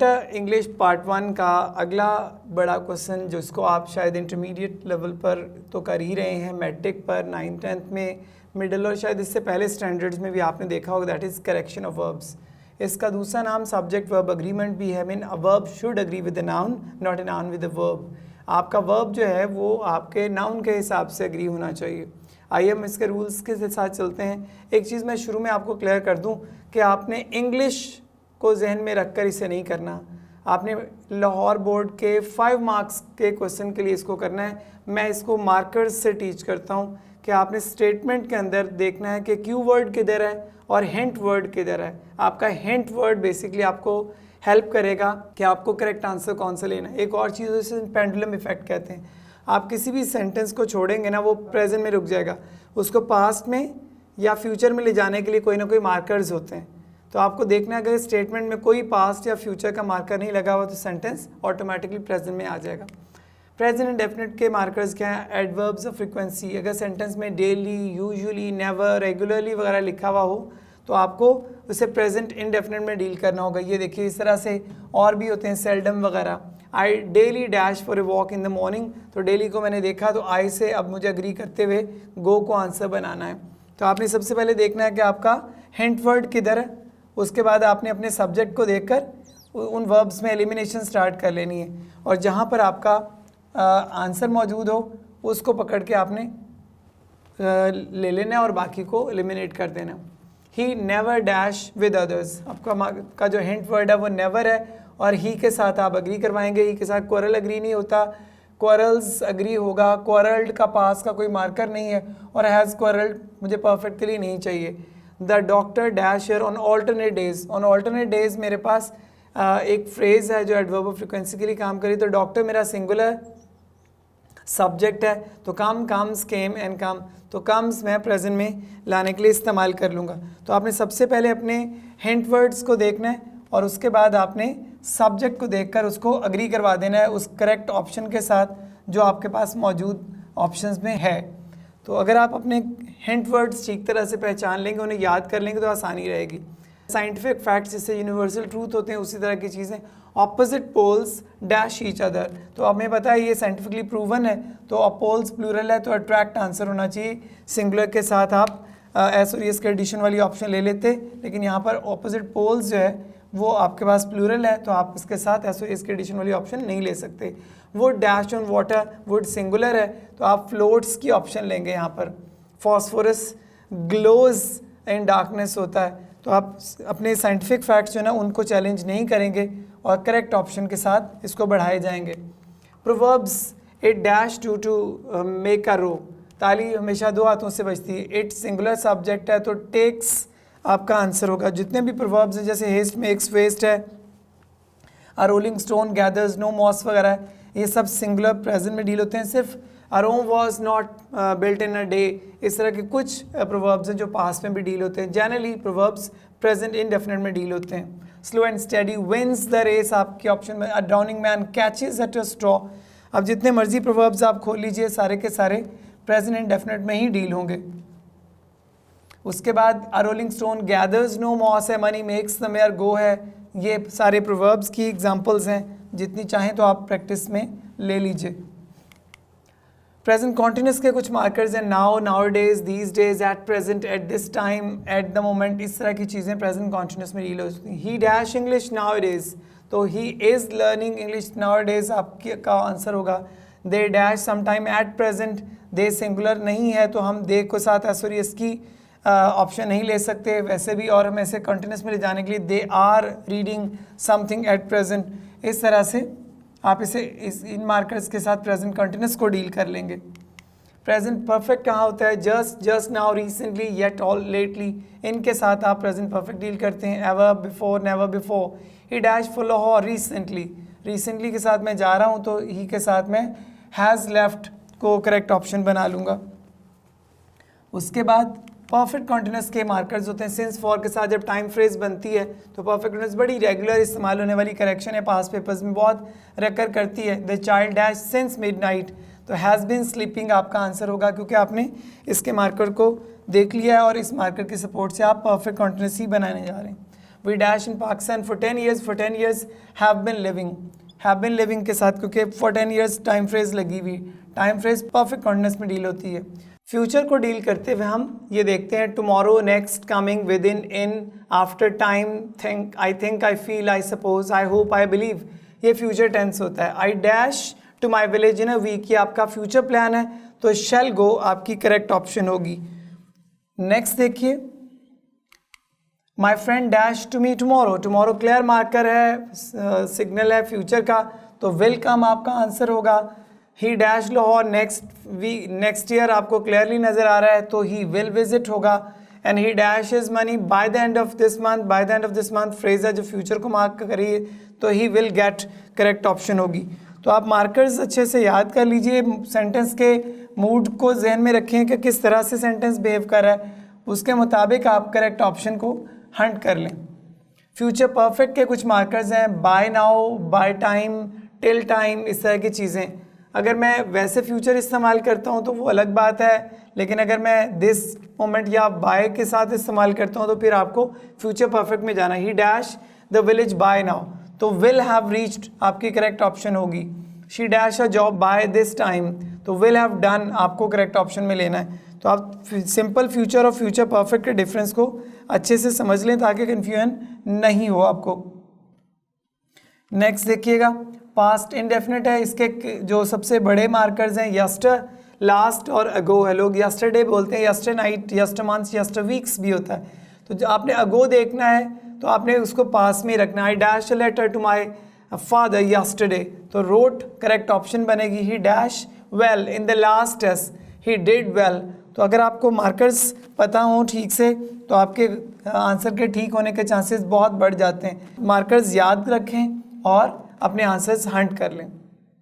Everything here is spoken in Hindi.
पॉइंटर इंग्लिश पार्ट 1 का अगला बड़ा क्वेश्चन जिसको आप शायद इंटरमीडिएट लेवल पर तो कर ही रहे हैं, मैट्रिक पर 9th 10th में, मिडिल और शायद इससे पहले स्टैंडर्ड्स में भी आपने देखा होगा, that is correction of verbs. इसका दूसरा नाम सब्जेक्ट वर्ब अग्रीमेंट भी है। Mean a verb should agree with the noun, not a noun with the verb. आपका वर्ब जो है वो आपके नाउन के हिसाब से अग्री होना चाहिए। आइए हम इसके रूल्स के साथ चलते हैं। एक चीज़ मैं शुरू में आपको क्लियर कर दूं कि आपने इंग्लिश को जहन में रखकर इसे नहीं करना। आपने लाहौर बोर्ड के 5 मार्क्स के क्वेश्चन के लिए इसको करना है। मैं इसको मार्कर्स से टीच करता हूँ कि आपने स्टेटमेंट के अंदर देखना है कि क्यू वर्ड किधर है और हिंट वर्ड किधर है। आपका हिंट वर्ड बेसिकली आपको हेल्प करेगा कि आपको करेक्ट आंसर कौन सा लेना है। एक और चीज़ इसे पेंडुलम इफेक्ट कहते हैं। आप किसी भी सेंटेंस को छोड़ेंगे ना, वो प्रेजेंट में रुक जाएगा, उसको पास्ट में या फ्यूचर में ले जाने के लिए कोई ना कोई मार्कर्स होते हैं। तो आपको देखना है अगर स्टेटमेंट में कोई पास्ट या फ्यूचर का मार्कर नहीं लगा हुआ तो सेंटेंस ऑटोमेटिकली प्रेजेंट में आ जाएगा। प्रेजेंट इंडेफिनिट के मार्कर्स क्या हैं? Adverbs of frequency. अगर सेंटेंस में डेली, यूजुअली, नेवर, रेगुलरली वगैरह लिखा हुआ हो तो आपको उसे प्रेजेंट इंडेफिनिट में डील करना होगा। ये देखिए इस तरह से और भी होते हैं, सेल्डम वगैरह। I daily dash for a walk in the morning, तो डेली को मैंने देखा तो आई से अब मुझे अग्री करते हुए गो को आंसर बनाना है। तो आपने सबसे पहले देखना है कि आपका हिंट वर्ड किधर है। उसके बाद आपने अपने सब्जेक्ट को देखकर उन वर्ब्स में एलिमिनेशन स्टार्ट कर लेनी है और जहाँ पर आपका आंसर मौजूद हो उसको पकड़ के आपने ले लेना है और बाकी को एलिमिनेट कर देना। He never dash with others, आपका जो हिंट वर्ड है वो नेवर है और ही के साथ आप अग्री करवाएंगे। ही के साथ क्वारल अग्री नहीं होता, क्वारल्स अग्री होगा। क्वारल्ड का पास का कोई मार्कर नहीं है और हैज़ क्वारल्ड मुझे परफेक्टली नहीं चाहिए। The doctor dash here on alternate days. On alternate days मेरे पास एक फ्रेज़ है जो एडवर्ब ऑफ फ्रीक्वेंसी के लिए काम करी। तो डॉक्टर मेरा सिंगुलर सब्जेक्ट है तो कम, कम्स, केम एंड कम, तो कम्स मैं प्रेजेंट में लाने के लिए इस्तेमाल कर लूँगा। तो आपने सबसे पहले अपने हिंट वर्ड्स को देखना है और उसके बाद आपने सब्जेक्ट को देखकर उसको अग्री करवा देना है उस करेक्ट ऑप्शन के साथ जो आपके पास मौजूद ऑप्शंस में है। तो अगर आप अपने हिंट वर्ड्स ठीक तरह से पहचान लेंगे, उन्हें याद कर लेंगे तो आसानी रहेगी। साइंटिफिक फैक्ट्स जैसे यूनिवर्सल ट्रूथ होते हैं उसी तरह की चीज़ें। Opposite poles dash each other, तो हमें पता है ये साइंटिफिकली प्रूवन है। तो अपोल्स प्लूरल है तो अट्रैक्ट आंसर होना चाहिए। सिंगुलर के साथ आप एस और एस के एडिशन वाली ऑप्शन ले लेते, लेकिन यहाँ पर ऑपोजिट पोल्स जो है वो आपके पास प्लूरल है तो आप इसके साथ एस और एस के एडिशन वाली ऑप्शन नहीं ले सकते। Would dash on water, would singular है तो आप फ्लोट्स की ऑप्शन लेंगे। यहाँ पर फॉस्फोरस ग्लोज इन डार्कनेस होता है तो आप अपने साइंटिफिक फैक्ट्स जो है ना उनको चैलेंज नहीं करेंगे और करेक्ट ऑप्शन के साथ इसको बढ़ाए जाएंगे। Proverbs, it dash to make a row, ताली हमेशा 2 हाथों से बजती है। इट सिंगुलर सब्जेक्ट है तो टेक्स आपका आंसर होगा। जितने भी प्रोवर्ब्स हैं जैसे हेस्ट मेक्स वेस्ट है, a rolling stone gathers no moss वगैरह है, ये सब सिंगुलर प्रेजेंट में डील होते हैं। सिर्फ Rome was not built in a day, इस तरह के कुछ प्रोवर्ब्स हैं जो पास्ट में भी डील होते हैं। जनरली प्रोवर्ब्स प्रेजेंट इंडेफिनिट में डील होते हैं। Slow and steady wins the race आपके ऑप्शन में। A drowning man catches at a straw. अब जितने मर्जी प्रोवर्ब्स आप खोल लीजिए सारे के सारे प्रेजेंट इंडेफिनिट में ही डील होंगे। उसके बाद a rolling stone gathers no moss है, money makes the mare go है, ये सारे प्रोवर्ब्स की एग्जांपल्स हैं। जितनी चाहें तो आप प्रैक्टिस में ले लीजिए। प्रेजेंट कॉन्टिन्यूस के कुछ मार्कर्स हैं, now, now days, these days, at present, at this time, at the moment, इस तरह की चीज़ें प्रेजेंट कॉन्टिन्यूस में डील होती हैं। He dash English nowadays, तो he is learning English nowadays आपके का आंसर होगा। They dash sometime, at present, they singular नहीं है तो हम दे को साथ सॉरी इसकी ऑप्शन नहीं ले सकते वैसे भी, और हम ऐसे कंटिन्यूस में ले जाने के लिए they are reading something at present, इस तरह से आप इसे इन मार्कर्स के साथ प्रेजेंट कंटिन्यूस को डील कर लेंगे। प्रेजेंट परफेक्ट कहाँ होता है? Just, just now, recently, yet, all, lately, इनके साथ आप प्रेजेंट परफेक्ट डील करते हैं। Ever before, never before. He dash for Lahore recently, recently के साथ मैं जा रहा हूँ तो ही के साथ मैं हैज़ लेफ्ट को करेक्ट ऑप्शन बना लूँगा। उसके बाद परफेक्ट कॉन्टिन्यूस के मार्कर्स होते हैं। सिंस फॉर के साथ जब टाइम फ्रेज बनती है तो परफेक्ट कॉन्टिन्यूस बड़ी रेगुलर इस्तेमाल होने वाली करेक्शन है, पास पेपर्स में बहुत रेकर करती है। The child dash since midnight, तो हैज़ बीन स्लीपिंग आपका आंसर होगा क्योंकि आपने इसके मार्कर को देख लिया है और इस मार्कर के सपोर्ट से आप परफेक्ट कॉन्टिन्यूस ही बनाने जा रहे हैं। We dash in Pakistan for 10 years, for 10 years have been living के साथ, क्योंकि फॉर 10 years टाइम फ्रेज लगी हुई, टाइम फ्रेज परफेक्ट कॉन्टिन्यूस में डील होती है। फ्यूचर को डील करते हुए हम ये देखते हैं tomorrow, next, coming, within, after time, think, I think, I feel, I suppose, I hope, I believe, ये फ्यूचर टेंस होता है। I dash to my village in a week, ये आपका फ्यूचर प्लान है, तो शैल गो आपकी करेक्ट ऑप्शन होगी। नेक्स्ट देखिए, my friend dash to me tomorrow, tomorrow clear marker है, सिग्नल है फ्यूचर का, तो विल कम आपका आंसर होगा। He dash Lahore next year आपको क्लियरली नज़र आ रहा है, तो ही विल विजिट होगा। And he dash is money by the end of this month, by the end of this month phrase है जो फ्यूचर को मार्क करिए, तो he will get correct option होगी। तो आप मार्कर्स अच्छे से याद कर लीजिए, सेंटेंस के मूड को जहन में रखें कि किस तरह से सेंटेंस बिहेव कर रहा है, उसके मुताबिक आप करेक्ट ऑप्शन को हंट कर लें। फ्यूचर परफेक्ट के कुछ मार्कर्स हैं, by now, by time, till time, इस तरह की चीज़ें। अगर मैं वैसे फ्यूचर इस्तेमाल करता हूँ तो वो अलग बात है, लेकिन अगर मैं दिस मोमेंट या बाय के साथ इस्तेमाल करता हूँ तो फिर आपको फ्यूचर परफेक्ट में जाना। ही dash the village bye now, तो विल हैव रीच्ड आपकी करेक्ट ऑप्शन होगी। She dash a job by this time, तो विल हैव डन आपको करेक्ट ऑप्शन में लेना है। तो आप सिंपल फ्यूचर और फ्यूचर परफेक्ट के डिफरेंस को अच्छे से समझ लें ताकि कन्फ्यूजन नहीं हो आपको। नेक्स्ट देखिएगा, पास्ट इंडेफिनिट है, इसके जो सबसे बड़े मार्कर्स हैं यस्टर, लास्ट और अगो है। लोग यस्टरडे बोलते हैं, यस्टर नाइट, यस्टर मंथ्स, यस्टर वीक्स भी होता है। तो जो आपने अगो देखना है तो आपने उसको पास में रखना है। I dash a letter to my father yesterday, तो रोट करेक्ट ऑप्शन बनेगी। He dash well in the last test, he did well. तो अगर आपको मार्कर्स पता हों ठीक से तो आपके आंसर के ठीक होने के चांसेस बहुत बढ़ जाते हैं। मार्कर्स याद रखें और अपने आंसर्स हंट कर लें।